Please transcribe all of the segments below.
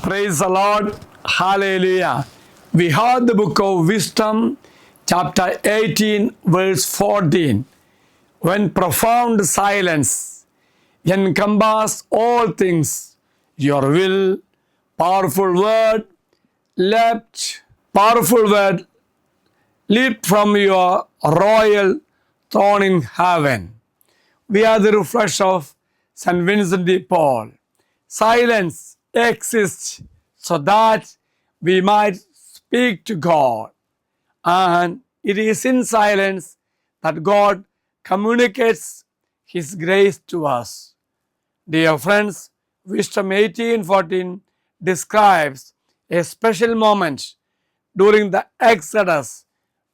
Praise the Lord. Hallelujah. We heard the book of Wisdom, chapter 18, verse 14. When profound silence encompasses all things, your will, powerful word, leaped from your royal throne in heaven. We are the reflection of St. Vincent de Paul. Silence exists so that we might speak to God. And it is in silence that God communicates His grace to us. Dear friends, Wisdom 18:14 describes a special moment during the Exodus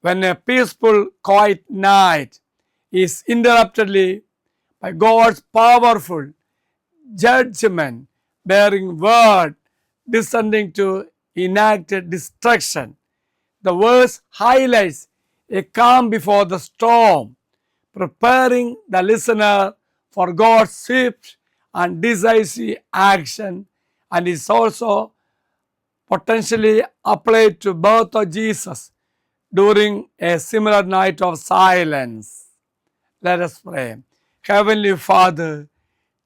when a peaceful, quiet night is interrupted by God's powerful judgment, bearing word, descending to enact destruction. The verse highlights a calm before the storm, preparing the listener for God's swift and decisive action, and is also potentially applied to birth of Jesus during a similar night of silence. Let us pray. Heavenly Father,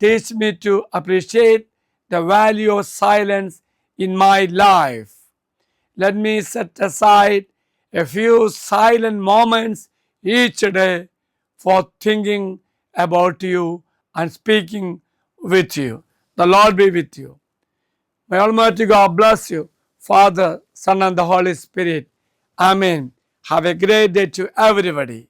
teach me to appreciate the value of silence in my life. Let me set aside a few silent moments each day for thinking about you and speaking with you. The Lord be with you. May Almighty God bless you, Father, Son, and the Holy Spirit. Amen. Have a great day to everybody.